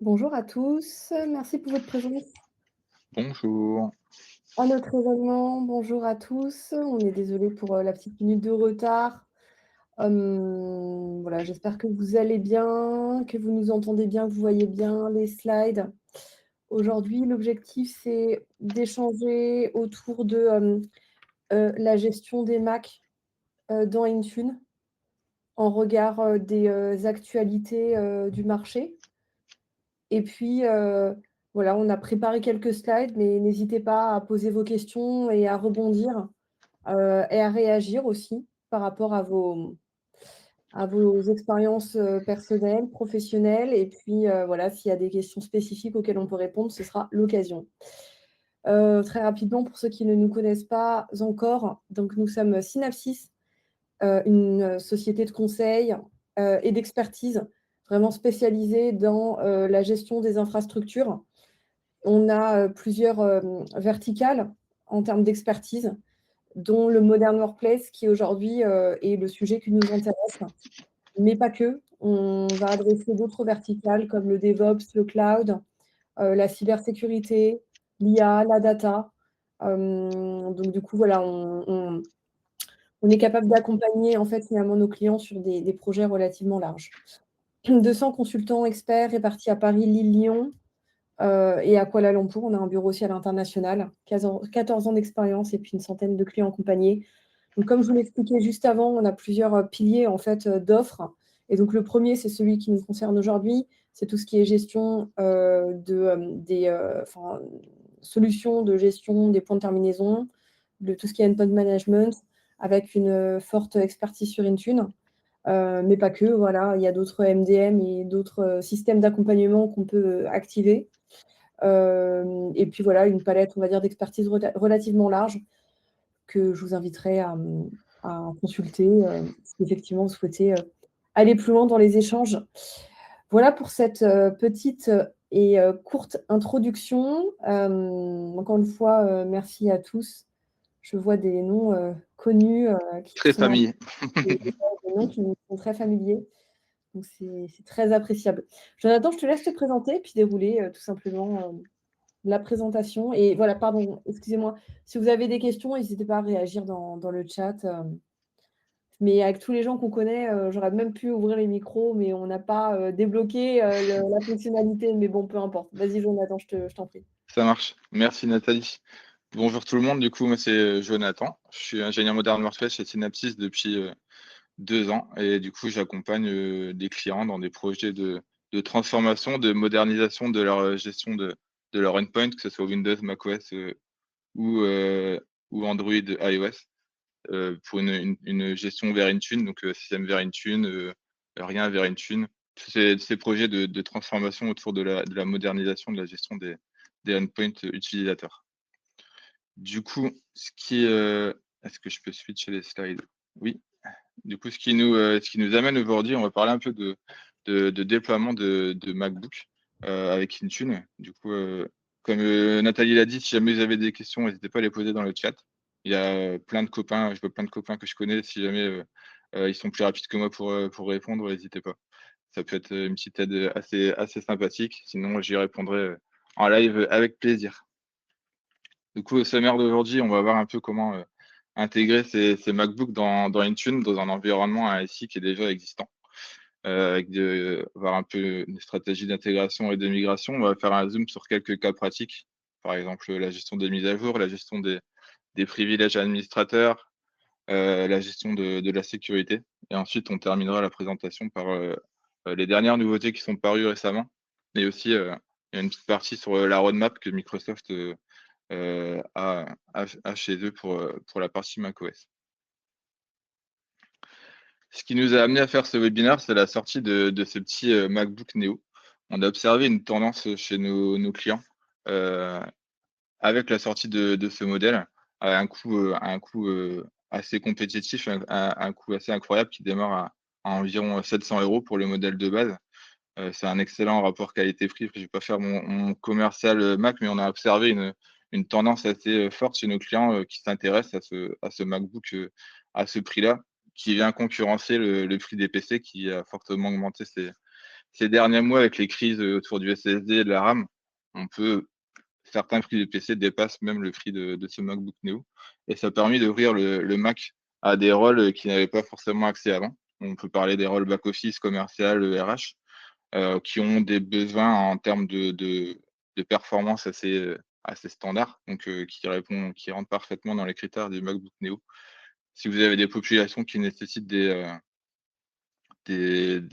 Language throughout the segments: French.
Bonjour à tous, merci pour votre présence Bonjour. à notre événement. Bonjour à tous, on est désolé pour, la petite minute de retard. Voilà, j'espère que vous allez bien, que vous nous entendez bien, que vous voyez bien les slides. Aujourd'hui, l'objectif, c'est d'échanger autour de, la gestion des Mac, dans Intune, en regard, des, actualités, du marché. Et puis, voilà, on a préparé quelques slides, mais n'hésitez pas à poser vos questions et à rebondir, et à réagir aussi par rapport à vos expériences, personnelles, professionnelles et puis, voilà, s'il y a des questions spécifiques auxquelles on peut répondre, ce sera l'occasion. Très rapidement, pour ceux qui ne nous connaissent pas encore, donc nous sommes Synapsys, une, société de conseil, et d'expertise vraiment spécialisée dans, la gestion des infrastructures. On a, plusieurs, verticales en termes d'expertise, dont le Modern Workplace qui aujourd'hui, est le sujet qui nous intéresse, mais pas que. On va adresser d'autres verticales comme le DevOps, le cloud, la cybersécurité, l'IA, la data. Donc du coup, voilà, on est capable d'accompagner, en fait, finalement, nos clients sur des projets relativement larges. 200 consultants experts répartis à Paris, Lille, Lyon, et à Kuala Lumpur. On a un bureau aussi à l'international, 14 ans d'expérience et puis une centaine de clients accompagnés. Donc comme je vous l'expliquais juste avant, on a plusieurs, piliers en fait, d'offres et donc le premier, c'est celui qui nous concerne aujourd'hui, c'est tout ce qui est gestion, enfin, solutions de gestion des points de terminaison, de tout ce qui est endpoint management avec une, forte expertise sur Intune, mais pas que, voilà. Il y a d'autres MDM et d'autres, systèmes d'accompagnement qu'on peut, activer. Et puis voilà, une palette, on va dire, d'expertise relativement large que je vous inviterai à consulter, si effectivement vous souhaitez, aller plus loin dans les échanges. Voilà pour cette, petite et courte introduction. Encore une fois, merci à tous. Je vois des noms, connus, qui Très sont familier. des noms qui nous sont très familiers, donc c'est très appréciable. Jonathan, je te laisse te présenter, puis dérouler, tout simplement, la présentation et voilà, pardon, excusez-moi. Si vous avez des questions, n'hésitez pas à réagir dans le chat, mais avec tous les gens qu'on connaît, j'aurais même pu ouvrir les micros, mais on n'a pas, débloqué, le la fonctionnalité, mais bon, peu importe. Vas-y Jonathan, je t'en prie. Ça marche. Merci Nathalie. Bonjour tout le monde. Du coup, moi c'est Jonathan. Je suis ingénieur moderne WordPress chez Synapsys depuis 2 ans et du coup, j'accompagne des clients dans des projets de transformation, de modernisation de leur gestion de leur endpoint, que ce soit Windows, macOS ou Android, iOS, pour une gestion vers Intune, donc système vers Intune, rien vers Intune. Ces projets de transformation autour de la modernisation de la gestion des endpoints utilisateurs. Du coup, est-ce que je peux switcher les slides? Oui. Du coup, ce qui nous amène aujourd'hui, on va parler un peu de déploiement de MacBook, avec Intune. Du coup, comme, Nathalie l'a dit, si jamais vous avez des questions, n'hésitez pas à les poser dans le chat. Il y a, plein de copains, je vois plein de copains que je connais, si jamais, ils sont plus rapides que moi pour répondre, n'hésitez pas. Ça peut être, une petite aide, assez sympathique. Sinon, j'y répondrai, en live, avec plaisir. Du coup, au sommaire d'aujourd'hui, on va voir un peu comment, intégrer ces MacBooks dans Intune, dans un environnement ASI qui est déjà existant, voir un peu une stratégie d'intégration et de migration. On va faire un zoom sur quelques cas pratiques, par exemple, la gestion des mises à jour, la gestion des privilèges administrateurs, la gestion de la sécurité et ensuite on terminera la présentation par, les dernières nouveautés qui sont parues récemment et aussi, il y a une petite partie sur, la roadmap que Microsoft, a chez eux pour la partie macOS. Ce qui nous a amené à faire ce webinaire, c'est la sortie de ce petit, MacBook Neo. On a observé une tendance chez nos clients, heu, avec la sortie de ce modèle à un coût assez compétitif, un coût assez incroyable qui démarre à environ 700 € pour le modèle de base. C'est un excellent rapport qualité-prix. Je vais pas faire mon commercial, Mac, mais on a observé une tendance assez, forte chez nos clients, qui s'intéressent à ce MacBook, à ce prix-là, qui vient concurrencer le prix des PC qui a fortement augmenté ces derniers mois, avec les crises autour du SSD et de la RAM, certains prix de PC dépassent même le prix de ce MacBook Neo. Et ça a permis d'ouvrir le Mac à des rôles qui n'avaient pas forcément accès avant. On peut parler des rôles back-office, commercial, RH, qui ont des besoins en termes de performance assez standards, donc qui rentrent parfaitement dans les critères du MacBook Neo. Si vous avez des populations qui nécessitent des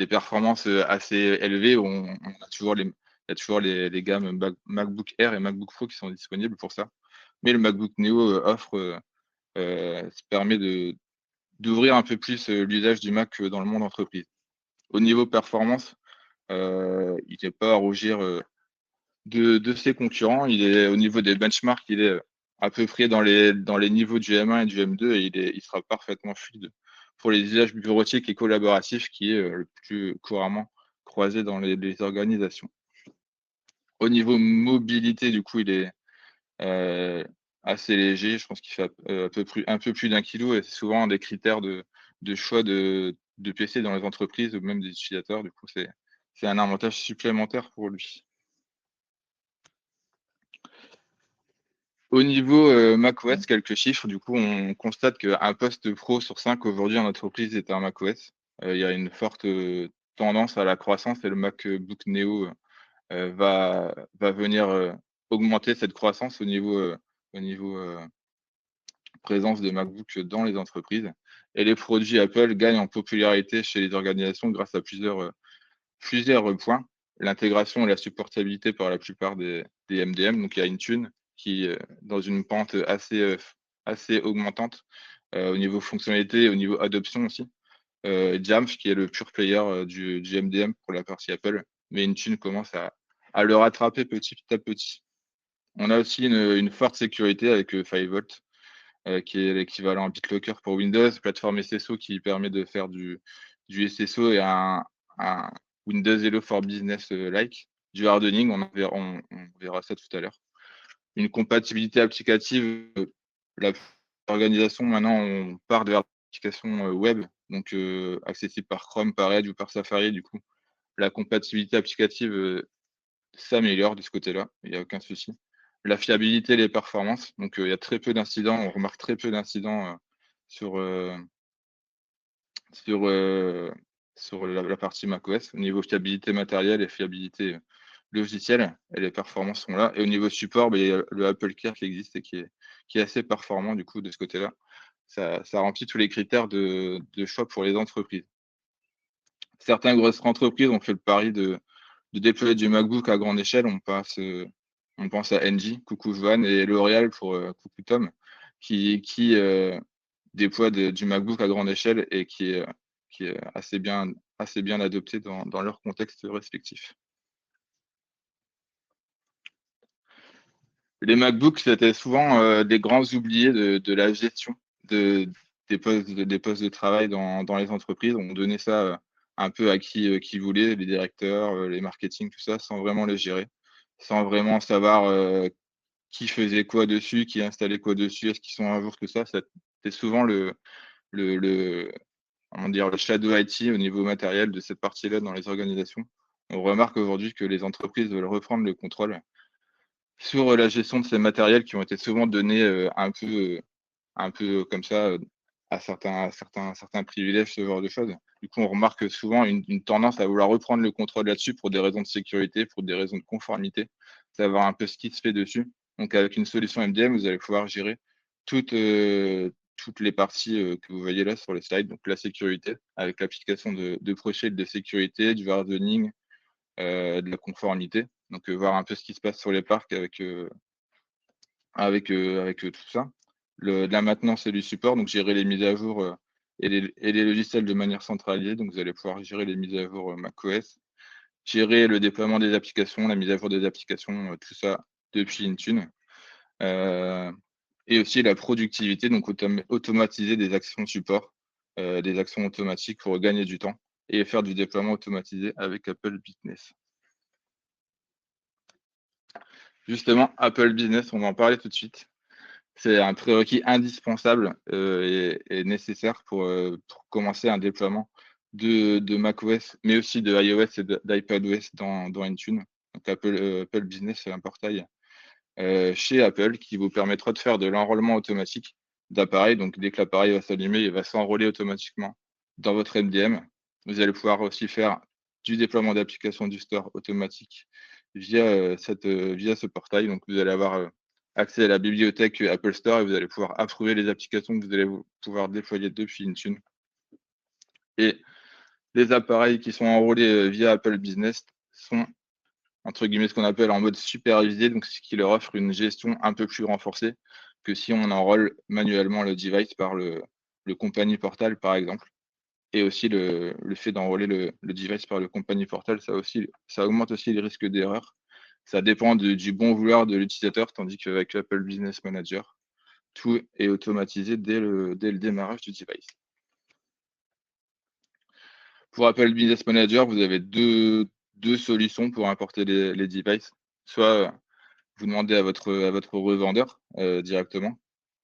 performances assez élevées, il y a toujours les gammes MacBook Air et MacBook Pro qui sont disponibles pour ça. Mais le MacBook Neo permet d'ouvrir un peu plus l'usage du Mac dans le monde entreprise. Au niveau performance, il n'est pas à rougir de ses concurrents. Au niveau des benchmarks, il est à peu près dans les niveaux du M1 et du M2 et il sera parfaitement fluide pour les usages bureautiques et collaboratifs qui est le plus couramment croisé dans les organisations. Au niveau mobilité, du coup, il est assez léger. Je pense qu'il fait un peu plus d'un kilo et c'est souvent un des critères de choix de PC dans les entreprises ou même des utilisateurs. Du coup, c'est un avantage supplémentaire pour lui. Au niveau macOS, quelques chiffres. Du coup, on constate qu'un poste pro sur 5 aujourd'hui en entreprise est un macOS. Il y a une forte tendance à la croissance et le MacBook Neo va venir augmenter cette croissance au niveau présence de MacBook dans les entreprises. Et les produits Apple gagnent en popularité chez les organisations grâce à plusieurs points. L'intégration et la supportabilité par la plupart des MDM. Donc, il y a Intune qui est dans une pente assez augmentante au niveau fonctionnalité et au niveau adoption aussi. Jamf qui est le pure player du MDM pour la partie Apple. Mais Intune commence à le rattraper petit à petit. On a aussi une forte sécurité avec 5V, qui est l'équivalent BitLocker pour Windows, plateforme SSO qui permet de faire du SSO et un Windows Hello for Business like, du hardening, on verra ça tout à l'heure. Une compatibilité applicative, l'organisation maintenant, on part de l'application web, donc accessible par Chrome, par Edge ou par Safari, du coup. La compatibilité applicative s'améliore de ce côté-là, il n'y a aucun souci. La fiabilité et les performances, donc il y a très peu d'incidents, on remarque très peu d'incidents sur, sur, sur la partie macOS. Au niveau fiabilité matérielle et fiabilité logicielle, et les performances sont là. Et au niveau support, il y a le Apple Care qui existe et qui est assez performant du coup de ce côté-là. Ça remplit tous les critères de choix pour les entreprises. Certaines grosses entreprises ont fait le pari de déployer du MacBook à grande échelle. On pense à Engie, coucou Joanne, et L'Oréal pour coucou Tom, qui déploie du MacBook à grande échelle et qui est assez bien adopté dans leur contexte respectif. Les MacBooks, c'était souvent des grands oubliés de la gestion des postes de travail dans les entreprises. On donnait ça un peu à qui voulait, les directeurs, les marketing, tout ça, sans vraiment les gérer, sans vraiment savoir qui faisait quoi dessus, qui installait quoi dessus, est-ce qu'ils sont à jour, tout ça. C'était souvent comment dire, le shadow IT au niveau matériel de cette partie-là dans les organisations. On remarque aujourd'hui que les entreprises veulent reprendre le contrôle sur la gestion de ces matériels qui ont été souvent donnés un peu comme ça à certains privilèges, ce genre de choses. Du coup, on remarque souvent une tendance à vouloir reprendre le contrôle là-dessus pour des raisons de sécurité, pour des raisons de conformité, savoir un peu ce qui se fait dessus. Donc, avec une solution MDM, vous allez pouvoir gérer toutes les parties que vous voyez là sur les slides. Donc, la sécurité, avec l'application de profil de sécurité, du hardening, de la conformité. Donc, voir un peu ce qui se passe sur les parcs avec tout ça. De la maintenance et du support, donc gérer les mises à jour et les logiciels de manière centralisée. Donc, vous allez pouvoir gérer les mises à jour macOS, gérer le déploiement des applications, la mise à jour des applications, tout ça depuis Intune. Et aussi la productivité, donc automatiser des actions support, des actions automatiques pour gagner du temps et faire du déploiement automatisé avec Apple Business. Justement, Apple Business, on va en parler tout de suite. C'est un prérequis indispensable et nécessaire pour commencer un déploiement de macOS, mais aussi de iOS et d'iPadOS dans Intune. Donc Apple Business, c'est un portail chez Apple qui vous permettra de faire de l'enrôlement automatique d'appareils. Donc, dès que l'appareil va s'allumer, il va s'enrôler automatiquement dans votre MDM. Vous allez pouvoir aussi faire du déploiement d'applications du store automatique via ce portail. Donc, vous allez avoir accès à la bibliothèque Apple Store et vous allez pouvoir approuver les applications que vous allez pouvoir déployer depuis Intune. Et les appareils qui sont enrôlés via Apple Business sont entre guillemets, ce qu'on appelle en mode supervisé, donc ce qui leur offre une gestion un peu plus renforcée que si on enrôle manuellement le device par le compagnie portal, par exemple. Et aussi le fait d'enrôler le device par le compagnie portal, ça augmente aussi les risques d'erreur. Ça dépend du bon vouloir de l'utilisateur, tandis qu'avec Apple Business Manager, tout est automatisé dès le démarrage du device. Pour Apple Business Manager, vous avez deux solutions pour importer les devices. Soit vous demandez à votre revendeur directement,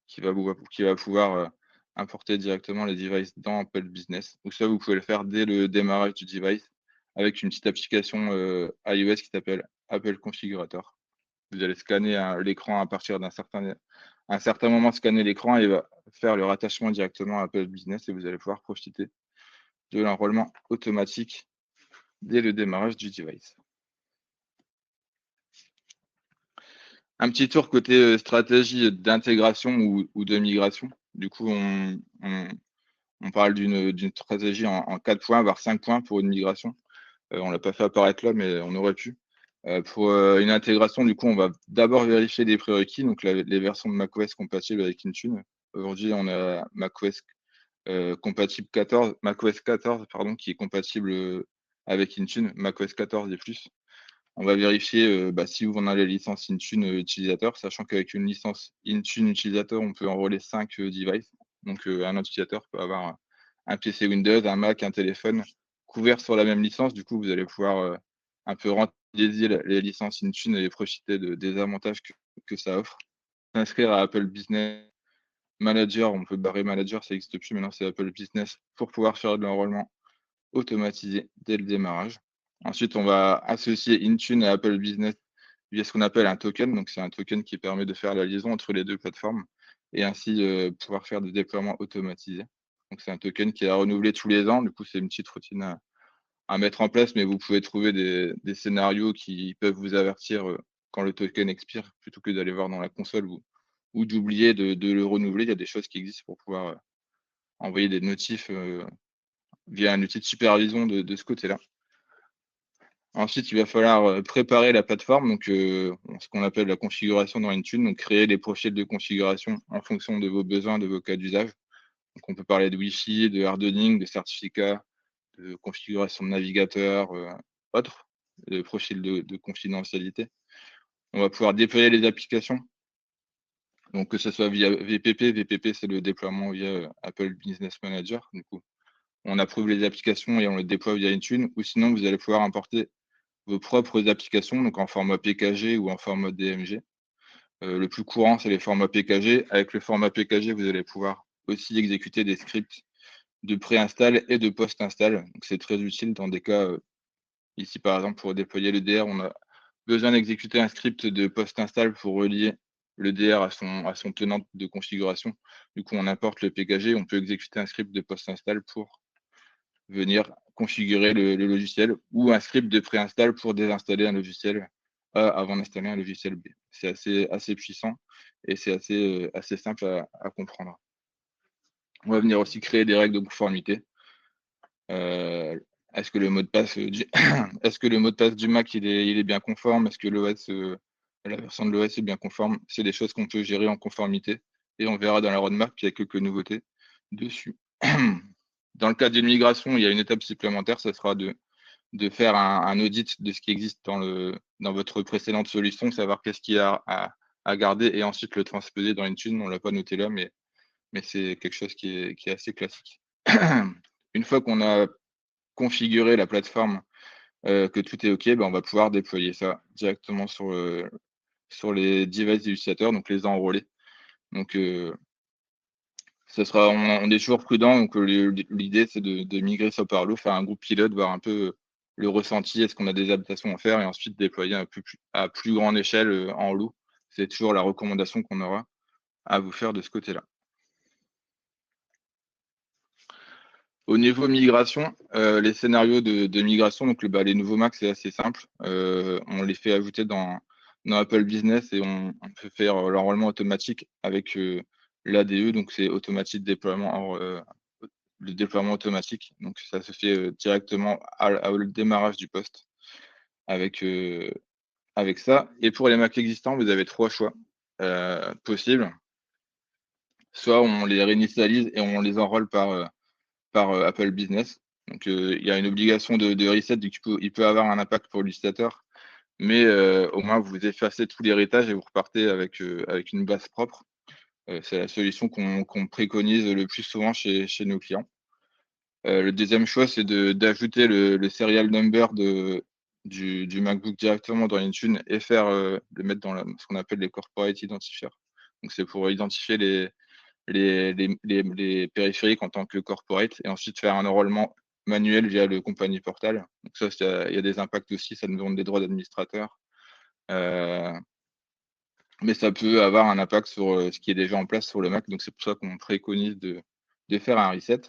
qui va pouvoir importer directement les devices dans Apple Business. Ou soit vous pouvez le faire dès le démarrage du device avec une petite application iOS qui s'appelle Apple Configurator. Vous allez scanner l'écran à partir d'un certain moment, scanner l'écran et il va faire le rattachement directement à Apple Business et vous allez pouvoir profiter de l'enrôlement automatique dès le démarrage du device. Un petit tour côté stratégie d'intégration ou de migration. Du coup, on parle d'une stratégie en 4 points, voire 5 points pour une migration. On ne l'a pas fait apparaître là, mais on aurait pu. Pour une intégration, du coup, on va d'abord vérifier les prérequis, donc les versions de macOS compatibles avec Intune. Aujourd'hui, on a macOS compatible 14, macOS 14, pardon, qui est compatible avec Intune, macOS 14 et plus. On va vérifier si on a les licences Intune utilisateur, sachant qu'avec une licence Intune utilisateur, on peut enrôler 5 devices. Donc, un utilisateur peut avoir un PC Windows, un Mac, un téléphone couvert sur la même licence. Du coup, vous allez pouvoir un peu rentabiliser les licences Intune et profiter des avantages que ça offre. S'inscrire à Apple Business Manager, on peut barrer Manager, ça n'existe plus, maintenant c'est Apple Business pour pouvoir faire de l'enrôlement automatisé dès le démarrage. Ensuite, on va associer Intune à Apple Business via ce qu'on appelle un token. Donc, c'est un token qui permet de faire la liaison entre les deux plateformes et ainsi pouvoir faire des déploiements automatisés. Donc, c'est un token qui est à renouveler tous les ans. Du coup, c'est une petite routine à mettre en place, mais vous pouvez trouver des scénarios qui peuvent vous avertir quand le token expire plutôt que d'aller voir dans la console ou d'oublier de le renouveler. Il y a des choses qui existent pour pouvoir envoyer des notifs via un outil de supervision de ce côté-là. Ensuite, il va falloir préparer la plateforme, donc ce qu'on appelle la configuration dans Intune, donc créer des profils de configuration en fonction de vos besoins, de vos cas d'usage. Donc on peut parler de Wi-Fi, de hardening, de certificats, de configuration de navigateur, autres, de profils de confidentialité. On va pouvoir déployer les applications, donc que ce soit via VPP. VPP, c'est le déploiement via Apple Business Manager. Du coup, on approuve les applications et on les déploie via Intune, ou sinon vous allez pouvoir importer vos propres applications, donc en format PKG ou en format DMG. Le plus courant, c'est les formats PKG. Avec le format PKG, vous allez pouvoir aussi exécuter des scripts de pré-install et de post-install. Donc, c'est très utile dans des cas, ici par exemple, pour déployer le DR, on a besoin d'exécuter un script de post-install pour relier le DR à son tenant de configuration. Du coup, on importe le PKG, on peut exécuter un script de post-install pour venir configurer le logiciel ou un script de préinstall pour désinstaller un logiciel avant d'installer un logiciel B. C'est assez puissant et c'est assez simple à comprendre. On va venir aussi créer des règles de conformité. Est-ce que le mot de passe est-ce que le mot de passe du Mac il est bien conforme? Est-ce que l'OS, la version de l'OS est bien conforme? C'est des choses qu'on peut gérer en conformité et on verra dans la roadmap qu'il y a quelques nouveautés dessus. Dans le cas d'une migration, il y a une étape supplémentaire, ce sera de faire un audit de ce qui existe dans votre précédente solution, savoir qu'est-ce qu'il y a à garder et ensuite le transposer dans Intune. On ne l'a pas noté là, mais c'est quelque chose qui est assez classique. Une fois qu'on a configuré la plateforme, que tout est OK, ben, on va pouvoir déployer ça directement sur les devices des utilisateurs, donc les enrôler. Donc, On est toujours prudent, donc l'idée, c'est de migrer sur Parlo, faire un groupe pilote, voir un peu le ressenti, est-ce qu'on a des adaptations à faire, et ensuite déployer à plus grande échelle en lot. C'est toujours la recommandation qu'on aura à vous faire de ce côté-là. Au niveau migration, les scénarios de migration, donc les nouveaux Macs, c'est assez simple. On les fait ajouter dans Apple Business et on peut faire l'enrôlement automatique avec l'ADE, donc c'est automatique déploiement, le déploiement automatique. Donc ça se fait directement au démarrage du poste avec, avec ça. Et pour les Macs existants, vous avez trois choix possibles. Soit on les réinitialise et on les enrôle par Apple Business. Donc, il y a une obligation de reset, donc il peut avoir un impact pour l'utilisateur, mais au moins vous effacez tout l'héritage et vous repartez avec une base propre. C'est la solution qu'on préconise le plus souvent chez nos clients. Le deuxième choix, c'est d'ajouter le serial number du MacBook directement dans Intune et le mettre dans ce qu'on appelle les corporate identifiers. Donc, c'est pour identifier les périphériques en tant que corporate et ensuite faire un enrôlement manuel via le compagnie portal. Donc ça, il y a des impacts aussi, ça nous demande des droits d'administrateur. Euh, mais ça peut avoir un impact sur ce qui est déjà en place sur le Mac. Donc c'est pour ça qu'on préconise de faire un reset.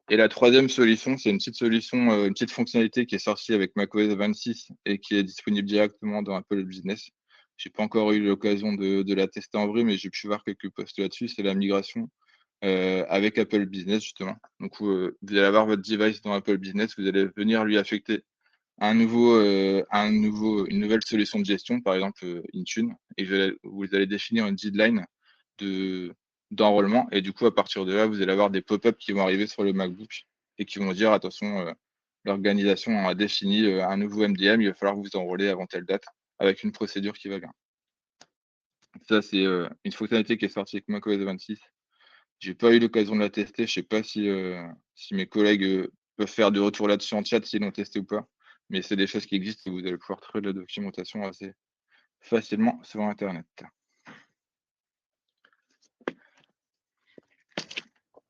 Et la troisième solution, c'est une petite solution, une petite fonctionnalité qui est sortie avec macOS 26 et qui est disponible directement dans Apple Business. J'ai pas encore eu l'occasion de la tester en vrai, mais j'ai pu voir quelques posts là-dessus. C'est la migration avec Apple Business, justement. Donc, vous allez avoir votre device dans Apple Business, vous allez venir lui affecter une nouvelle solution de gestion, par exemple Intune, et vous allez définir une deadline d'enrôlement. Et du coup, à partir de là, vous allez avoir des pop-up qui vont arriver sur le MacBook et qui vont dire, attention, l'organisation a défini un nouveau MDM, il va falloir que vous enrôlez avant telle date, avec une procédure qui va bien. Ça, c'est une fonctionnalité qui est sortie avec macOS 26. J'ai pas eu l'occasion de la tester. Je sais pas si mes collègues peuvent faire du retour là-dessus en chat s'ils l'ont testé ou pas. Mais c'est des choses qui existent et vous allez pouvoir trouver de la documentation assez facilement sur Internet.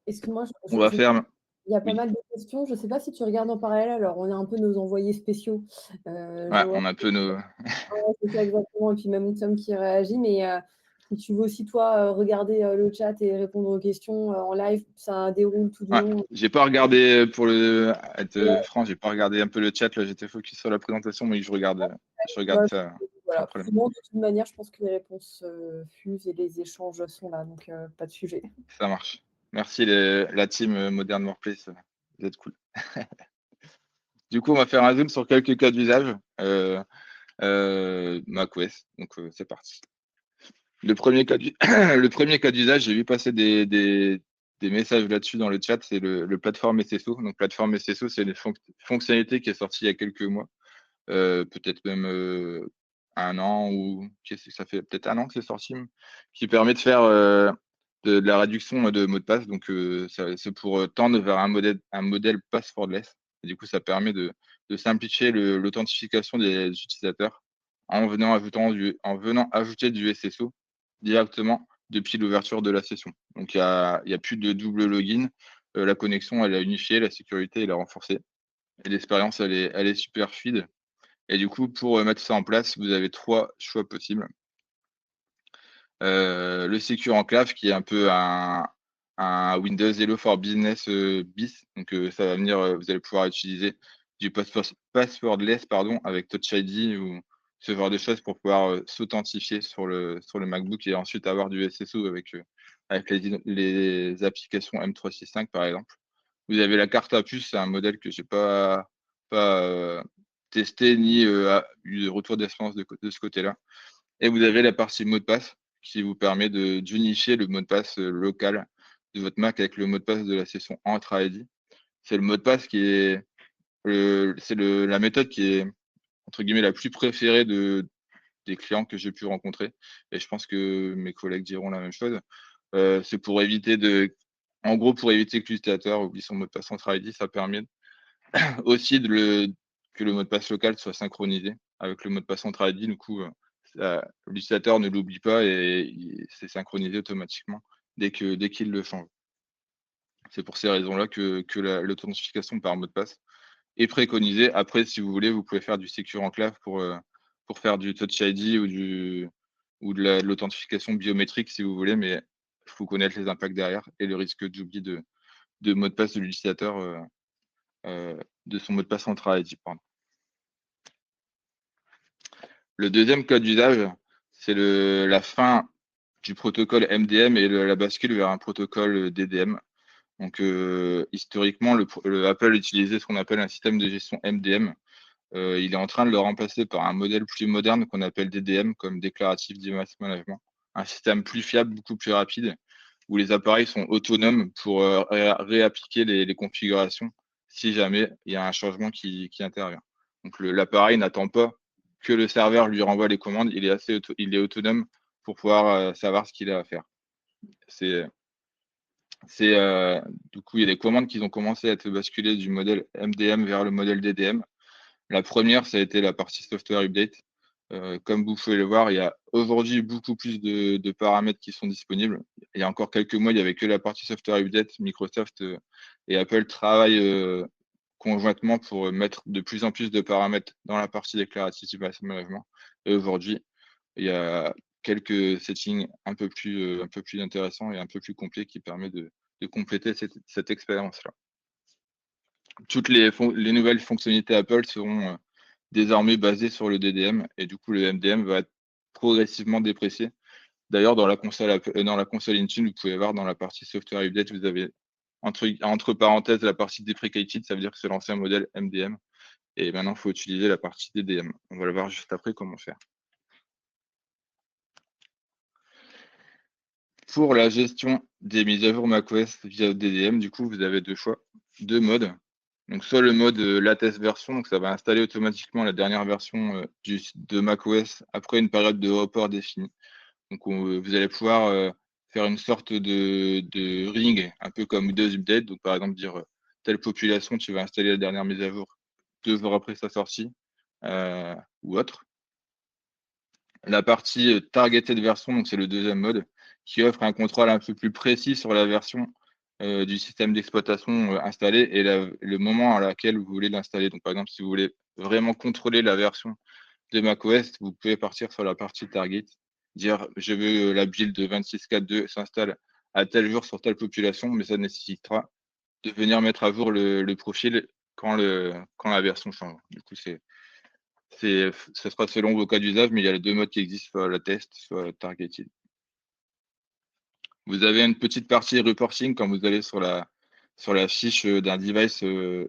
Excuse-moi, On va faire. il y a pas Oui, mal de questions. Je ne sais pas si tu regardes en parallèle. Alors, on a un peu nos envoyés spéciaux. ouais, Joël, on a un peu nos. ouais, c'est ça exactement. Et puis même Tom qui réagit. Mais si tu veux aussi, toi, regarder le chat et répondre aux questions en live, ça déroule tout du Ouais, long. j'ai pas regardé être Ouais, franc, j'ai pas regardé un peu le chat. Là, j'étais focus sur la présentation, mais je regarde ouais, ça sans voilà. problème. Sinon, de toute manière, je pense que les réponses fusent et les échanges sont là. Donc, pas de sujet. Ça marche. Merci la team Modern Workplace. Vous êtes cool. Du coup, on va faire un zoom sur quelques cas d'usage. macOS. Donc, c'est parti. Le premier cas le premier cas d'usage, j'ai vu passer des messages là-dessus dans le chat, c'est le plateforme SSO. Donc, plateforme SSO, c'est une fonctionnalité qui est sortie il y a quelques mois, peut-être même un an ou ça fait peut-être un an que c'est sorti, qui permet de faire de la réduction de mots de passe. Donc, c'est pour tendre vers un modèle passwordless. Et du coup, ça permet de simplifier l'authentification des utilisateurs en venant ajouter du SSO directement depuis l'ouverture de la session. Donc, il y a plus de double login. La connexion, elle a unifié, la sécurité, elle a renforcée. Et l'expérience, elle est super fluide. Et du coup, pour mettre ça en place, vous avez trois choix possibles. Le Secure Enclave, qui est un peu un Windows Hello for Business bis. Donc, ça va venir, vous allez pouvoir utiliser du passwordless avec Touch ID ou ce genre de choses pour pouvoir s'authentifier sur le MacBook et ensuite avoir du SSO avec les applications M365, par exemple. Vous avez la carte à puce, c'est un modèle que j'ai pas testé ni eu de retour d'expérience de ce côté-là. Et vous avez la partie mot de passe qui vous permet d'unifier le mot de passe local de votre Mac avec le mot de passe de la session Entra ID. C'est le mot de passe la méthode qui est entre guillemets la plus préférée des clients que j'ai pu rencontrer. Et je pense que mes collègues diront la même chose. C'est pour éviter en gros, pour éviter que l'utilisateur oublie son mot de passe Entra ID, ça permet aussi que le mot de passe local soit synchronisé avec le mot de passe Entra ID. Du coup, l'utilisateur ne l'oublie pas et c'est synchronisé automatiquement dès qu'il le change. C'est pour ces raisons-là que l'authentification par mot de passe est préconisée. Après, si vous voulez, vous pouvez faire du Secure Enclave pour faire du Touch ID ou de l'authentification biométrique si vous voulez, mais il faut connaître les impacts derrière et le risque d'oubli de mot de passe de l'utilisateur, de son mot de passe Entra ID, pardon. Le deuxième cas d'usage, c'est la fin du protocole MDM et la bascule vers un protocole DDM. Donc, historiquement, Apple utilisait ce qu'on appelle un système de gestion MDM. Il est en train de le remplacer par un modèle plus moderne qu'on appelle DDM, comme Declarative Device Management. Un système plus fiable, beaucoup plus rapide, où les appareils sont autonomes pour réappliquer les configurations si jamais il y a un changement qui intervient. Donc, l'appareil n'attend pas que le serveur lui renvoie les commandes, il est autonome pour pouvoir savoir ce qu'il a à faire. Du coup, il y a des commandes qui ont commencé à être basculées du modèle MDM vers le modèle DDM. La première, ça a été la partie software update. Comme vous pouvez le voir, il y a aujourd'hui beaucoup plus de paramètres qui sont disponibles. Il y a encore quelques mois, il n'y avait que la partie software update. Microsoft et Apple travaillent conjointement pour mettre de plus en plus de paramètres dans la partie déclarative device management. Et aujourd'hui, il y a quelques settings un peu plus intéressants et un peu plus complets qui permettent de compléter cette expérience-là. Toutes les nouvelles fonctionnalités Apple seront désormais basées sur le DDM et du coup le MDM va être progressivement déprécié. D'ailleurs, dans la console Intune, vous pouvez voir dans la partie software update, vous avez entre parenthèses la partie deprecated, ça veut dire que c'est l'ancien modèle MDM. Et maintenant, il faut utiliser la partie DDM. On va le voir juste après comment faire. Pour la gestion des mises à jour macOS via DDM, du coup, vous avez deux modes. Donc, soit le mode latest version, donc ça va installer automatiquement la dernière version de macOS après une période de report définie. Donc, vous allez pouvoir faire une sorte de ring, un peu comme Windows Update. Donc, par exemple, dire telle population, tu vas installer la dernière mise à jour 2 jours après sa sortie ou autre. La partie targeted version, donc c'est le deuxième mode, qui offre un contrôle un peu plus précis sur la version du système d'exploitation installé et le moment à laquelle vous voulez l'installer. Donc, par exemple, si vous voulez vraiment contrôler la version de macOS, vous pouvez partir sur la partie target, dire je veux la build de 26.4.2 s'installe à tel jour sur telle population, mais ça nécessitera de venir mettre à jour le profil quand la version change. Du coup, ça sera selon vos cas d'usage, mais il y a les deux modes qui existent, soit la test, soit targeted. Vous avez une petite partie reporting quand vous allez sur la fiche d'un device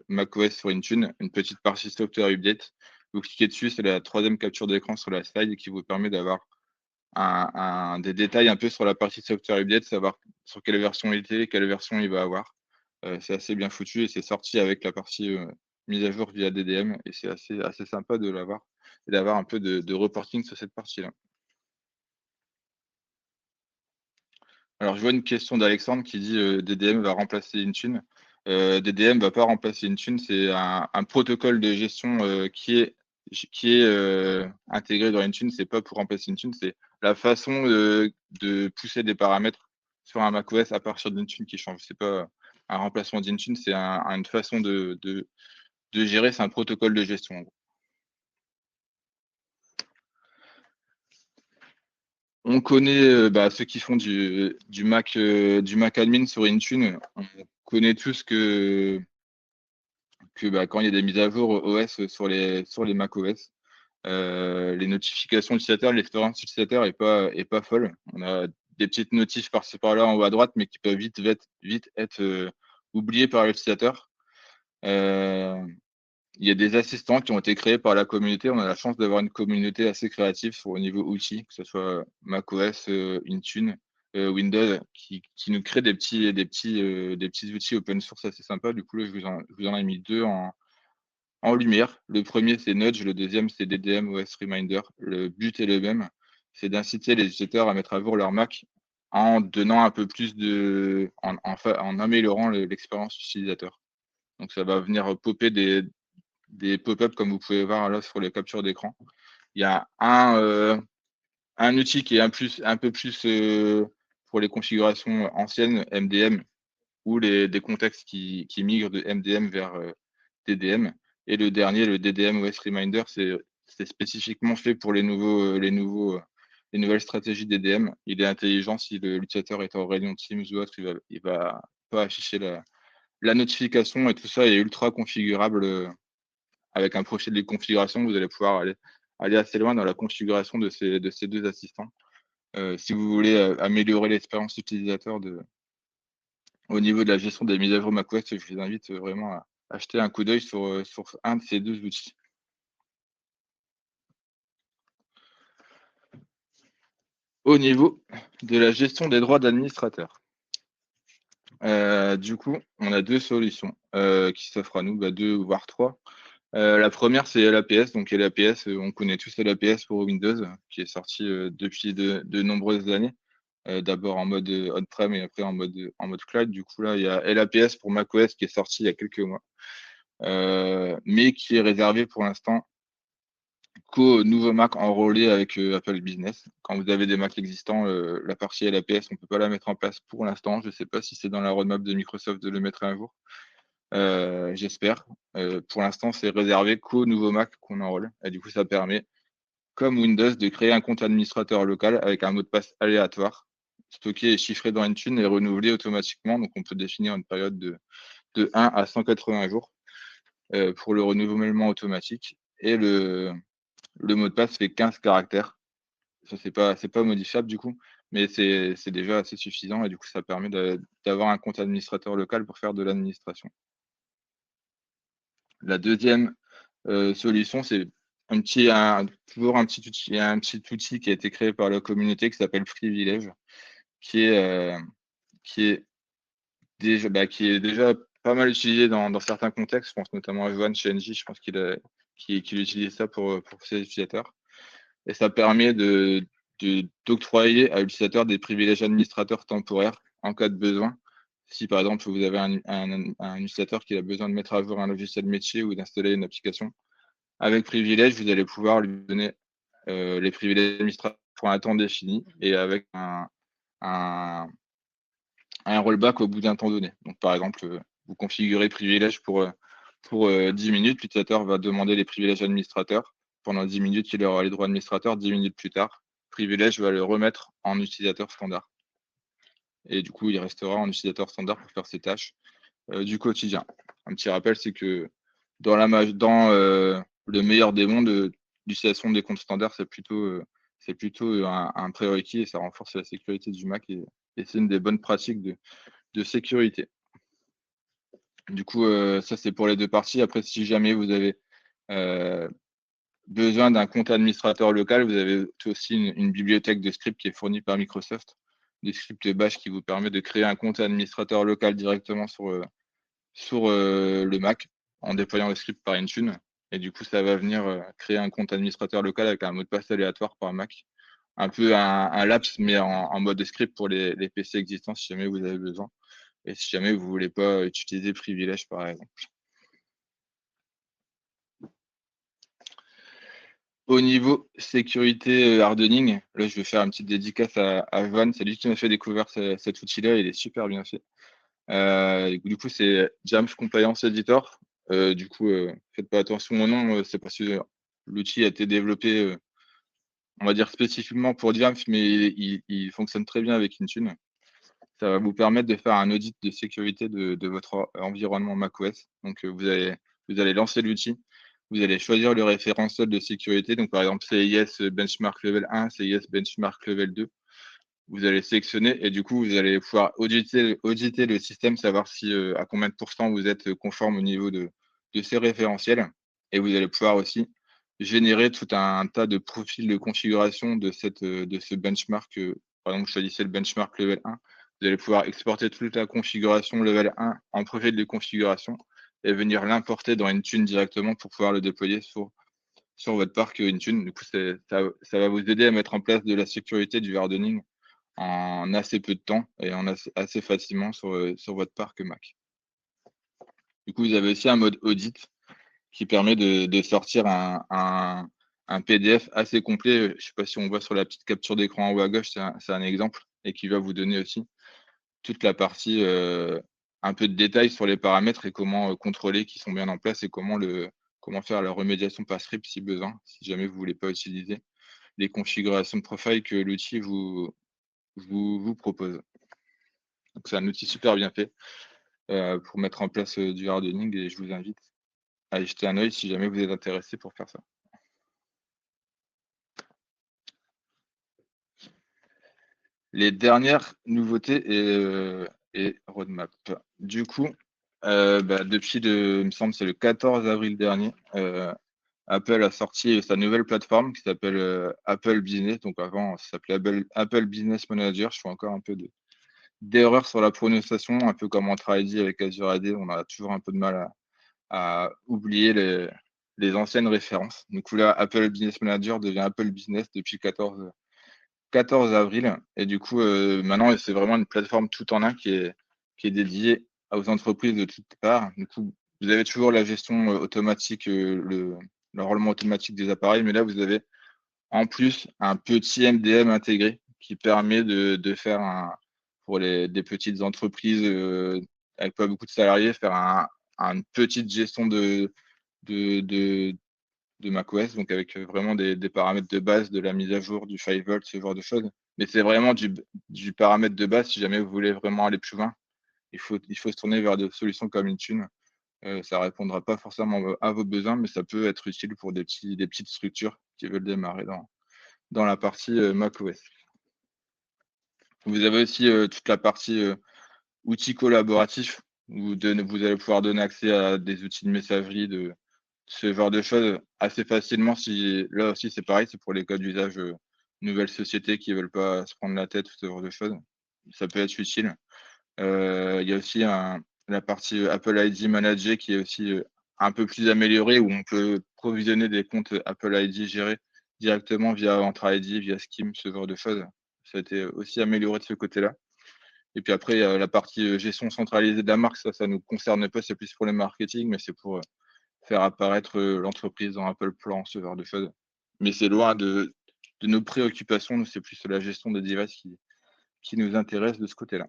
macOS sur Intune, une petite partie software update. Vous cliquez dessus, c'est la troisième capture d'écran sur la slide qui vous permet d'avoir des détails un peu sur la partie software update, savoir sur quelle version il était, quelle version il va avoir. C'est assez bien foutu et c'est sorti avec la partie mise à jour via DDM et c'est assez sympa de l'avoir et d'avoir un peu de reporting sur cette partie-là. Alors, je vois une question d'Alexandre qui dit DDM va remplacer Intune. DDM va pas remplacer Intune, c'est un protocole de gestion qui est intégré dans Intune. C'est pas pour remplacer Intune, c'est la façon de pousser des paramètres sur un macOS à partir d'Intune qui change. C'est pas un remplacement d'Intune, c'est une façon de gérer, c'est un protocole de gestion, en gros. On connaît ceux qui font du Mac admin sur Intune. On connaît tous que quand il y a des mises à jour OS sur les Mac OS, les notifications utilisateurs, l'expérience utilisateur est pas folle. On a des petites notifs par-ci par-là en haut à droite, mais qui peuvent vite être oubliées par l'utilisateur. Il y a des assistants qui ont été créés par la communauté. On a la chance d'avoir une communauté assez créative au niveau outils, que ce soit macOS, Intune, Windows, qui nous crée des petits outils open source assez sympas. Du coup, là, je vous en ai mis deux en lumière. Le premier, c'est Nudge. Le deuxième, c'est DDM OS Reminder. Le but est le même. C'est d'inciter les utilisateurs à mettre à jour leur Mac en donnant un peu plus en améliorant l'expérience utilisateur. Donc, ça va venir popper des pop-up comme vous pouvez voir là sur les captures d'écran. Il y a un outil qui est un peu plus pour les configurations anciennes, MDM, ou des contextes qui migrent de MDM vers DDM. Et le dernier, le DDM OS Reminder, c'est spécifiquement fait pour les nouvelles stratégies DDM. Il est intelligent si l'utilisateur est en réunion Teams ou autre, il va pas afficher la notification, et tout ça est ultra configurable avec un profil de configuration. Vous allez pouvoir aller assez loin dans la configuration de ces deux assistants. Si vous voulez améliorer l'expérience utilisateur au niveau de la gestion des mises à jour macOS, je vous invite vraiment à acheter un coup d'œil sur un de ces deux outils. Au niveau de la gestion des droits d'administrateur, du coup, on a deux solutions qui s'offrent à nous, deux voire trois. La première, c'est LAPS. Donc LAPS, on connaît tous LAPS pour Windows, qui est sorti depuis de nombreuses années. D'abord en mode on-prem et après en mode cloud. Du coup, là, il y a LAPS pour macOS qui est sorti il y a quelques mois, mais qui est réservé pour l'instant qu'aux nouveaux Mac enrôlés avec Apple Business. Quand vous avez des Mac existants, la partie LAPS, on ne peut pas la mettre en place pour l'instant. Je ne sais pas si c'est dans la roadmap de Microsoft de le mettre un jour. J'espère. Pour l'instant, c'est réservé qu'aux nouveaux Mac qu'on enrôle. Et du coup, ça permet, comme Windows, de créer un compte administrateur local avec un mot de passe aléatoire, stocké et chiffré dans Intune et renouvelé automatiquement. Donc, on peut définir une période de 1 à 180 jours pour le renouvellement automatique. Et le mot de passe fait 15 caractères. Ça, c'est pas modifiable du coup, mais c'est déjà assez suffisant, et du coup, ça permet d'avoir un compte administrateur local pour faire de l'administration. La deuxième solution, c'est toujours un petit outil qui a été créé par la communauté qui s'appelle Privilège, qui est déjà pas mal utilisé dans certains contextes. Je pense notamment à Johan chez NJ, je pense qu'il utilise ça pour ses utilisateurs. Et ça permet d'octroyer à l'utilisateur des privilèges administrateurs temporaires en cas de besoin. Si par exemple vous avez un utilisateur qui a besoin de mettre à jour un logiciel métier ou d'installer une application, avec privilège, vous allez pouvoir lui donner les privilèges administrateurs pour un temps défini et avec un rollback au bout d'un temps donné. Donc par exemple, vous configurez privilège pour 10 minutes, l'utilisateur va demander les privilèges administrateurs. Pendant 10 minutes, il aura les droits administrateurs. 10 minutes plus tard, privilège va le remettre en utilisateur standard. Et du coup, il restera en utilisateur standard pour faire ses tâches du quotidien. Un petit rappel, c'est que dans le meilleur des mondes, l'utilisation des comptes standards, c'est plutôt un prérequis, et ça renforce la sécurité du Mac, et c'est une des bonnes pratiques de sécurité. Du coup, ça, c'est pour les deux parties. Après, si jamais vous avez besoin d'un compte administrateur local, vous avez aussi une bibliothèque de scripts qui est fournie par Microsoft, des scripts bash qui vous permet de créer un compte administrateur local directement sur le Mac en déployant le script par Intune. Et du coup, ça va venir créer un compte administrateur local avec un mot de passe aléatoire par Mac. Un peu un laps, mais en mode script pour les PC existants si jamais vous avez besoin. Et si jamais vous ne voulez pas utiliser privilège, par exemple. Au niveau sécurité hardening, là, je vais faire une petite dédicace à Van. C'est lui qui m'a fait découvrir cet outil-là. Il est super bien fait. Du coup, c'est Jamf Compliance Editor. Du coup, faites pas attention au nom. C'est parce que l'outil a été développé, on va dire spécifiquement pour Jamf, mais il fonctionne très bien avec Intune. Ça va vous permettre de faire un audit de sécurité de votre environnement macOS. Donc, vous allez lancer l'outil. Vous allez choisir le référentiel de sécurité. Donc, par exemple, CIS Benchmark Level 1, CIS Benchmark Level 2. Vous allez sélectionner et du coup, vous allez pouvoir auditer le système, savoir si à combien de pourcents vous êtes conforme au niveau de ces référentiels. Et vous allez pouvoir aussi générer tout un tas de profils de configuration de ce benchmark. Par exemple, vous choisissez le benchmark level 1. Vous allez pouvoir exporter toute la configuration level 1 en profil de configuration et venir l'importer dans Intune directement pour pouvoir le déployer sur votre parc Intune. Du coup, ça va vous aider à mettre en place de la sécurité du hardening en assez peu de temps et assez facilement sur votre parc Mac. Du coup, vous avez aussi un mode audit qui permet de sortir un PDF assez complet. Je ne sais pas si on voit sur la petite capture d'écran en haut à gauche, c'est un exemple, et qui va vous donner aussi toute la partie un peu de détails sur les paramètres et comment contrôler qu'ils sont bien en place et comment faire la remédiation par script si besoin, si jamais vous voulez pas utiliser les configurations de profile que l'outil vous propose. Donc c'est un outil super bien fait pour mettre en place du hardening et je vous invite à y jeter un œil si jamais vous êtes intéressé pour faire ça. Les dernières nouveautés et roadmap. Du coup, depuis il me semble, c'est le 14 avril dernier, Apple a sorti sa nouvelle plateforme qui s'appelle Apple Business. Donc avant, ça s'appelait Apple Business Manager. Je fais encore un peu d'erreur sur la prononciation, un peu comme Entra ID avec Azure AD. On a toujours un peu de mal à oublier les anciennes références. Du coup, là, Apple Business Manager devient Apple Business depuis le 14 avril. Et du coup, maintenant, c'est vraiment une plateforme tout en un qui est dédiée aux entreprises de toutes parts. Du coup, vous avez toujours la gestion automatique, l'enrôlement automatique des appareils, mais là, vous avez en plus un petit MDM intégré qui permet de faire pour des petites entreprises avec pas beaucoup de salariés, faire une petite gestion de, de macOS, donc avec vraiment des paramètres de base, de la mise à jour, du 5 volts, ce genre de choses. Mais c'est vraiment du paramètre de base. Si jamais vous voulez vraiment aller plus loin, il faut se tourner vers des solutions comme Intune. Ça répondra pas forcément à vos besoins, mais ça peut être utile pour des petites structures qui veulent démarrer dans la partie macOS. Vous avez aussi toute la partie outils collaboratifs où vous allez pouvoir donner accès à des outils de messagerie, de ce genre de choses assez facilement. Si là aussi, c'est pareil, c'est pour les cas d'usage nouvelles sociétés qui veulent pas se prendre la tête, ce genre de choses. Ça peut être utile. Il y a aussi la partie Apple ID Manager qui est aussi un peu plus améliorée où on peut provisionner des comptes Apple ID gérés directement via Entra ID, via Scheme, ce genre de choses. Ça a été aussi amélioré de ce côté-là. Et puis après, il y a la partie gestion centralisée de la marque. Ça nous concerne pas, c'est plus pour le marketing, mais c'est pour faire apparaître l'entreprise dans Apple Plan, ce genre de choses. Mais c'est loin de nos préoccupations. Nous, c'est plus la gestion des devices qui nous intéresse de ce côté-là.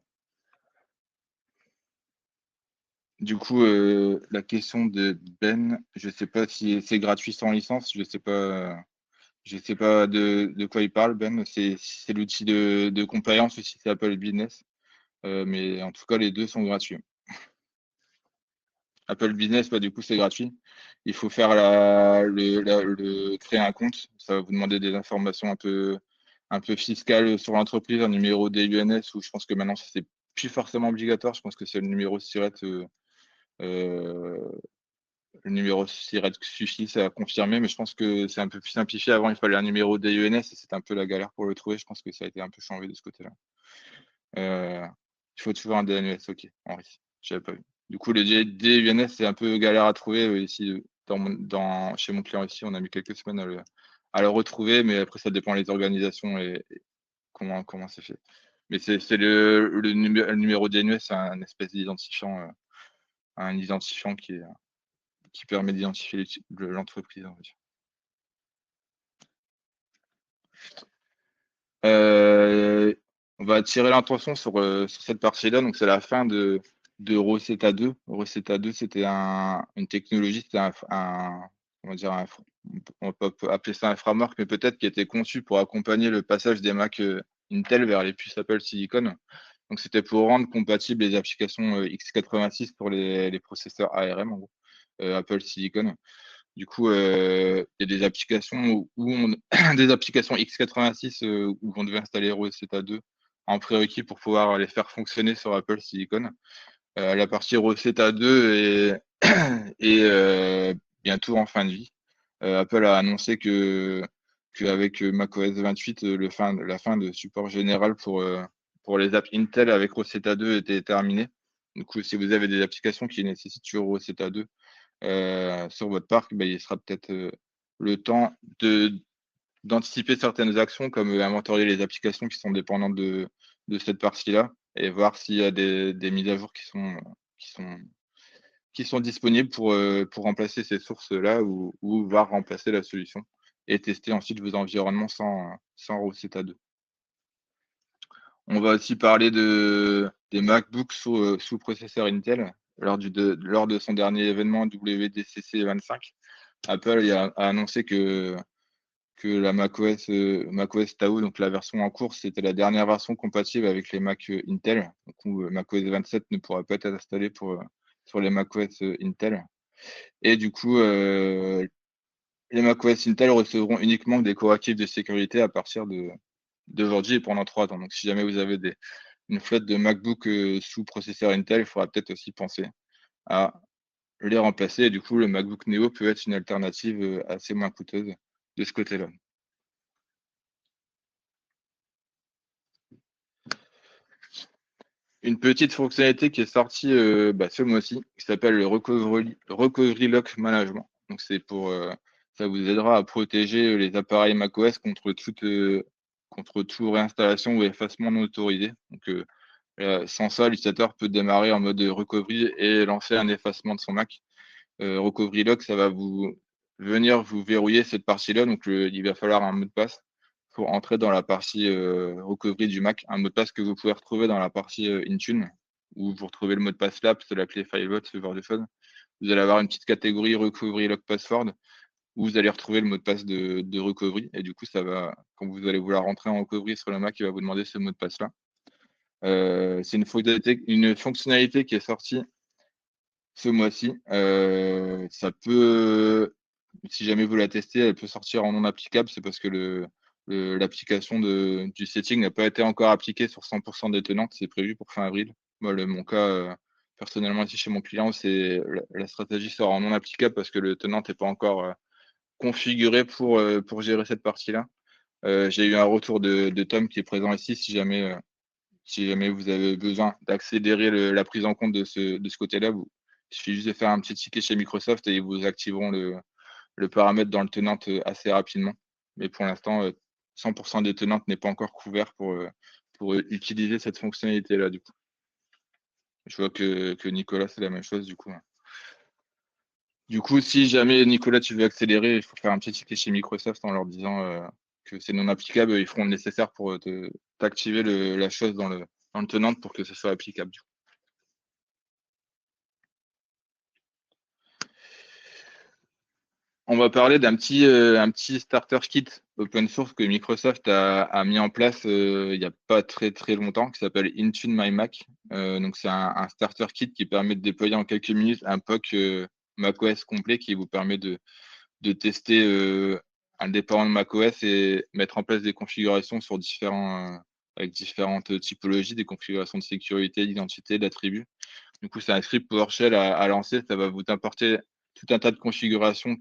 Du coup, la question de Ben, je sais pas si c'est gratuit sans licence. Je sais pas de quoi il parle, Ben. C'est l'outil de compliance aussi, c'est Apple Business. Mais en tout cas, les deux sont gratuits. Apple Business, du coup, c'est gratuit. Il faut faire créer un compte. Ça va vous demander des informations un peu fiscales sur l'entreprise, un numéro DUNS, où je pense que maintenant, c'est plus forcément obligatoire. Je pense que c'est le numéro SIRET, le numéro SIRET suffit, ça a confirmé, mais je pense que c'est un peu plus simplifié. Avant, il fallait un numéro DUNS et c'était un peu la galère pour le trouver. Je pense que ça a été un peu changé de ce côté-là. Il faut toujours un DNS, ok, Henri, j'avais pas vu. Du coup, le DUNS, c'est un peu galère à trouver ici chez mon client ici. On a mis quelques semaines à le retrouver, mais après, ça dépend des organisations et comment c'est fait. Mais c'est le numéro DNS, c'est un espèce d'identifiant, un identifiant qui permet d'identifier l'entreprise, on va dire. On va attirer l'intention sur cette partie-là. Donc, c'est la fin de Rosetta 2. Rosetta 2, c'était une technologie, c'était on va dire on peut appeler ça un framework, mais peut-être qui était conçu pour accompagner le passage des Mac Intel vers les puces Apple Silicon. Donc, c'était pour rendre compatibles les applications x86 pour les processeurs ARM, en gros, Apple Silicon. Du coup, il y a des applications des applications x86 où on devait installer Rosetta 2 en prérequis pour pouvoir les faire fonctionner sur Apple Silicon. La partie Rosetta 2 est bientôt en fin de vie. Apple a annoncé qu'avec macOS 28, la fin de support général pour les apps Intel avec Rosetta 2 était terminée. Du coup, si vous avez des applications qui nécessitent toujours Rosetta 2, sur votre parc, il sera peut-être le temps d'anticiper certaines actions, comme inventorier les applications qui sont dépendantes de cette partie-là et voir s'il y a des mises à jour qui sont, qui sont disponibles pour remplacer ces sources-là ou voir remplacer la solution et tester ensuite vos environnements sans Rosetta 2. On va aussi parler des MacBooks sous processeur Intel. Lors de son dernier événement WDCC 25, Apple a annoncé que la macOS Tao, donc la version en cours, c'était la dernière version compatible avec les Mac Intel. Donc, où macOS 27 ne pourra pas être installé sur les macOS Intel. Et du coup, les macOS Intel recevront uniquement des correctifs de sécurité à partir d'aujourd'hui et pendant 3 ans. Donc, si jamais vous avez une flotte de MacBook sous processeur Intel, il faudra peut-être aussi penser à les remplacer. Et du coup, le MacBook Neo peut être une alternative assez moins coûteuse de ce côté-là. Une petite fonctionnalité qui est sortie ce mois-ci, qui s'appelle le Recovery Lock Management. Donc, ça vous aidera à protéger les appareils macOS contre toute réinstallation ou effacement non autorisé. Donc, sans ça, l'utilisateur peut démarrer en mode recovery et lancer un effacement de son Mac. Recovery Lock, ça va venir vous verrouiller cette partie-là. Donc, il va falloir un mot de passe pour entrer dans la partie recovery du Mac. Un mot de passe que vous pouvez retrouver dans la partie Intune, où vous retrouvez le mot de passe LAPS, la clé FileVault, ce genre de choses. Vous allez avoir une petite catégorie Recovery Lock Password, où vous allez retrouver le mot de passe de recovery. Et du coup, quand vous allez vouloir rentrer en recovery sur le Mac, il va vous demander ce mot de passe-là. C'est une fonctionnalité qui est sortie ce mois-ci. Ça peut, si jamais vous la testez, elle peut sortir en non applicable. C'est parce que l'application du setting n'a pas été encore appliquée sur 100% des tenantes. C'est prévu pour fin avril. Moi, mon cas, personnellement, ici chez mon client, la stratégie sera en non applicable parce que le tenant n'est pas encore configuré pour gérer cette partie-là. J'ai eu un retour de Tom qui est présent ici si jamais vous avez besoin d'accélérer la prise en compte de ce côté-là, il suffit juste de faire un petit ticket chez Microsoft et ils vous activeront le paramètre dans le tenant assez rapidement. Mais pour l'instant, 100% des tenantes n'est pas encore couvert pour utiliser cette fonctionnalité-là, du coup. Je vois que Nicolas, c'est la même chose, du coup. Du coup, si jamais, Nicolas, tu veux accélérer, il faut faire un petit ticket chez Microsoft en leur disant que c'est non applicable. Ils feront le nécessaire pour t'activer la chose dans le tenant pour que ce soit applicable. On va parler un petit starter kit open source que Microsoft a mis en place il n'y a pas très très longtemps, qui s'appelle Intune My Mac. Donc c'est un starter kit qui permet de déployer en quelques minutes un POC macOS complet qui vous permet de tester un déploiement de macOS et mettre en place des configurations avec différentes typologies, des configurations de sécurité, d'identité, d'attributs. Du coup, c'est un script PowerShell à lancer. Ça va vous importer tout un tas de configurations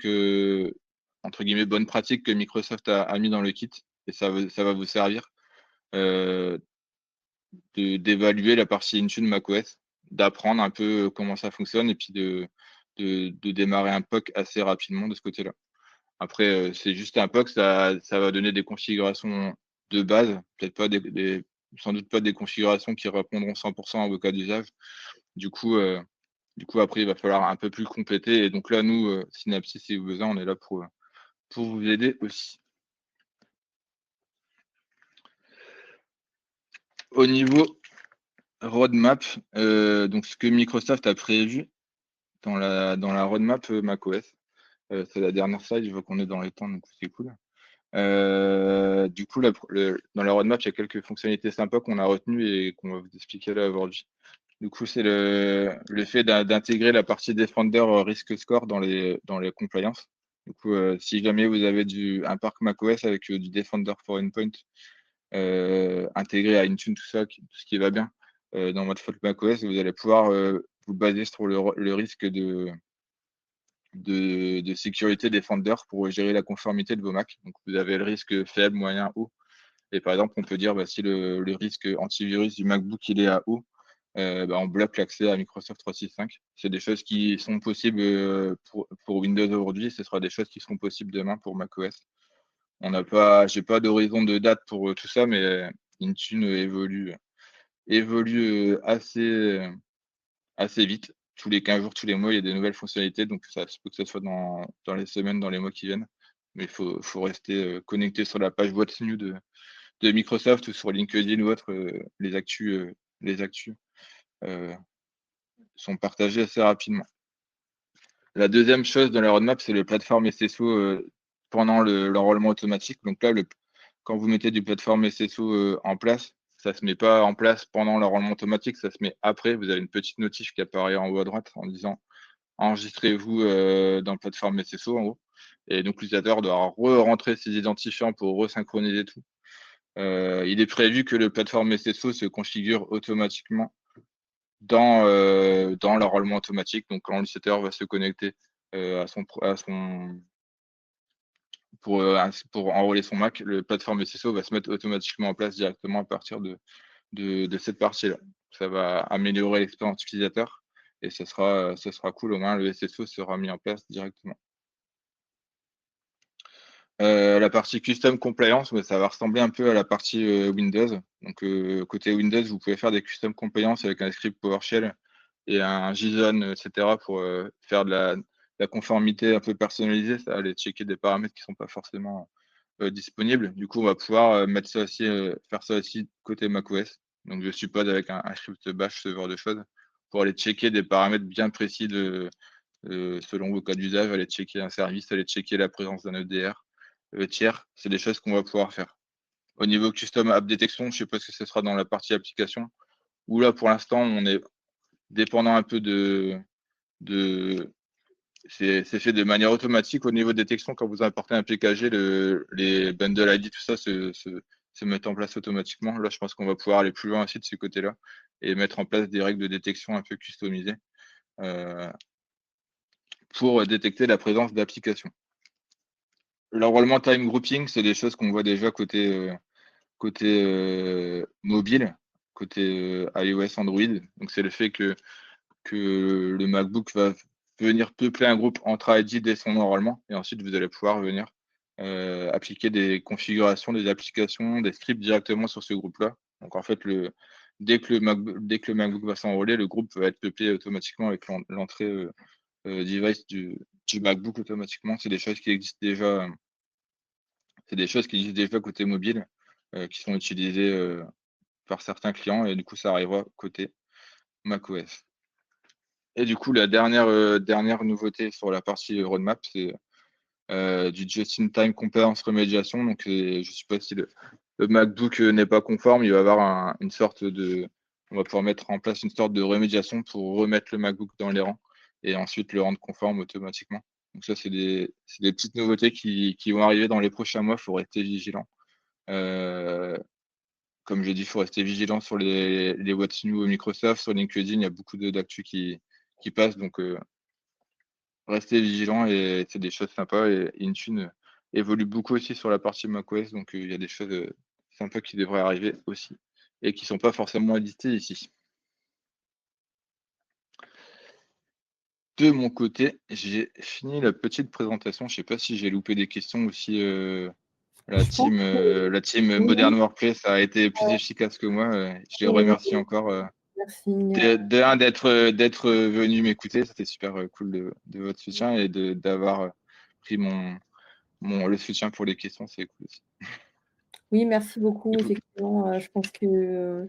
entre guillemets, bonnes pratiques que Microsoft a mis dans le kit. Et ça va vous servir euh, d'évaluer la partie Intune macOS, d'apprendre un peu comment ça fonctionne et puis de démarrer un POC assez rapidement de ce côté-là. Après, c'est juste un POC, ça va donner des configurations de base, peut-être pas sans doute pas des configurations qui répondront 100% à vos cas d'usage. Du coup, après, il va falloir un peu plus compléter. Et donc là, nous, Synapsis, si vous besoin, on est là pour vous aider aussi. Au niveau roadmap, donc ce que Microsoft a prévu dans la roadmap macOS, c'est la dernière slide, je vois qu'on est dans les temps, donc c'est cool. Du coup, dans la roadmap, il y a quelques fonctionnalités sympas qu'on a retenues et qu'on va vous expliquer là aujourd'hui. Du coup, c'est le fait d'intégrer la partie Defender Risk Score dans les compliance. Du coup, si jamais vous avez un parc macOS avec du Defender for Endpoint intégré à Intune, tout ce qui va bien dans votre flotte macOS, vous allez pouvoir vous baser sur le risque de sécurité Defender pour gérer la conformité de vos Macs. Donc, vous avez le risque faible, moyen, haut. Et par exemple, on peut dire si le risque antivirus du MacBook il est à haut, on bloque l'accès à Microsoft 365. C'est des choses qui sont possibles pour Windows aujourd'hui. Ce sera des choses qui seront possibles demain pour macOS. J'ai pas d'horizon de date pour tout ça, mais Intune évolue assez vite. Tous les 15 jours, tous les mois, il y a des nouvelles fonctionnalités. Donc, ça se peut que ce soit dans les semaines, dans les mois qui viennent. Mais il faut rester connecté sur la page What's New de Microsoft ou sur LinkedIn ou autre, les actus sont partagées assez rapidement. La deuxième chose dans la roadmap, c'est le plateforme SSO pendant l'enrôlement automatique. Donc là, quand vous mettez du plateforme SSO en place, ça ne se met pas en place pendant l'enrôlement automatique, ça se met après. Vous avez une petite notif qui apparaît en haut à droite en disant enregistrez-vous dans le plateforme SSO en gros. Et donc l'utilisateur doit re-rentrer ses identifiants pour resynchroniser tout. Il est prévu que le plateforme SSO se configure automatiquement dans l'enrôlement automatique. Donc quand l'utilisateur va se connecter pour enrôler son Mac, le plateforme SSO va se mettre automatiquement en place directement à partir de cette partie-là. Ça va améliorer l'expérience utilisateur et ça sera cool, au moins le SSO sera mis en place directement. La partie custom compliance, ça va ressembler un peu à la partie Windows. Donc côté Windows, vous pouvez faire des custom compliance avec un script PowerShell et un JSON, etc. pour faire de la conformité un peu personnalisée, ça va aller checker des paramètres qui ne sont pas forcément disponibles. Du coup, on va pouvoir mettre ça aussi, faire ça aussi côté macOS. Donc je suppose avec un script bash, ce genre de choses, pour aller checker des paramètres bien précis selon vos cas d'usage, aller checker un service, aller checker la présence d'un EDR tiers. C'est des choses qu'on va pouvoir faire. Au niveau custom app détection, je ne sais pas si ce sera dans la partie application, où là, pour l'instant, on est dépendant un peu c'est fait de manière automatique au niveau de détection. Quand vous importez un PKG, les bundle ID, tout ça se mettent en place automatiquement. Là, je pense qu'on va pouvoir aller plus loin aussi de ce côté-là et mettre en place des règles de détection un peu customisées pour détecter la présence d'applications. L'enrôlement time grouping, c'est des choses qu'on voit déjà côté mobile, côté iOS, Android. Donc, c'est le fait que le MacBook va venir peupler un groupe entre ID dès son enrôlement. Et ensuite, vous allez pouvoir venir appliquer des configurations, des applications, des scripts directement sur ce groupe-là. Donc, en fait, dès que le MacBook va s'enrôler, le groupe va être peuplé automatiquement avec l'entrée device du MacBook automatiquement. C'est des choses qui existent déjà. C'est des choses qui existent déjà côté mobile, qui sont utilisées par certains clients et du coup, ça arrivera côté macOS. Et du coup, la dernière nouveauté sur la partie roadmap, c'est du just-in-time compliance remédiation. Donc, je suppose si le MacBook n'est pas conforme, il va y avoir on va pouvoir mettre en place une sorte de remédiation pour remettre le MacBook dans les rangs et ensuite le rendre conforme automatiquement. Donc ça, c'est des petites nouveautés qui vont arriver dans les prochains mois. Il faut rester vigilant. Comme j'ai dit, il faut rester vigilant sur les What's New Microsoft. Sur LinkedIn, il y a beaucoup d'actu qui passent. Donc, restez vigilant et c'est des choses sympas. Et Intune évolue beaucoup aussi sur la partie macOS. Donc, il y a des choses sympas qui devraient arriver aussi et qui ne sont pas forcément éditées ici. De mon côté, j'ai fini la petite présentation. Je ne sais pas si j'ai loupé des questions aussi. La Je pense team, que Modern oui, Workplace a été plus efficace que moi. Je les et remercie encore merci. d'être venu m'écouter. C'était super cool de votre soutien et d'avoir pris le soutien pour les questions. C'est cool aussi. Oui, merci beaucoup. Du coup, Effectivement, je pense que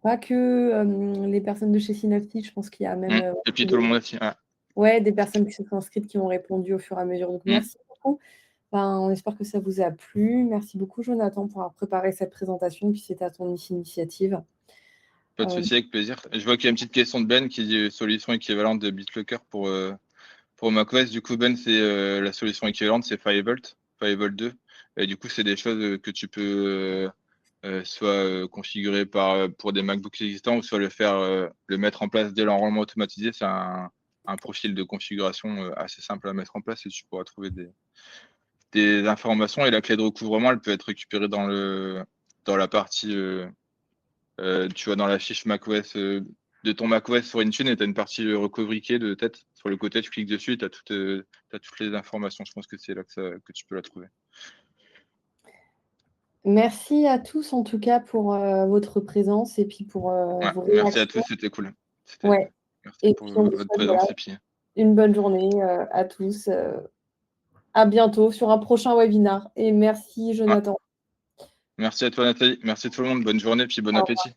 pas que les personnes de chez Synaptic, je pense qu'il y a même et puis tout le monde aussi. ouais, des personnes qui se sont inscrites qui ont répondu au fur et à mesure. Donc, merci beaucoup. Ben, on espère que ça vous a plu. Merci beaucoup, Jonathan, pour avoir préparé cette présentation. Puis c'était à ton initiative. Pas de souci, avec plaisir. Je vois qu'il y a une petite question de Ben qui dit solution équivalente de BitLocker pour macOS. Du coup, Ben, c'est la solution équivalente, c'est Firebolt 2. Et du coup, c'est des choses que tu peux soit configurer pour des MacBooks existants ou soit le mettre en place dès l'enrôlement automatisé. C'est un profil de configuration assez simple à mettre en place et tu pourras trouver des informations. Et la clé de recouvrement, elle peut être récupérée dans la partie, tu vois, dans la fiche macOS de ton macOS sur Intune et tu as une partie recovery key de tête. Sur le côté, tu cliques dessus et tu as toutes les informations. Je pense que c'est là que tu peux la trouver. Merci à tous, en tout cas, pour votre présence et puis pour Ouais, vos merci à réactions. tous, c'était cool. Ouais. Merci Et pour puis, on vous votre souhaite voilà, présence et puis une bonne journée à tous. À bientôt sur un prochain webinar. Et merci, ouais. Jonathan. Merci à toi Nathalie, merci tout le monde, bonne journée, puis bon Au appétit.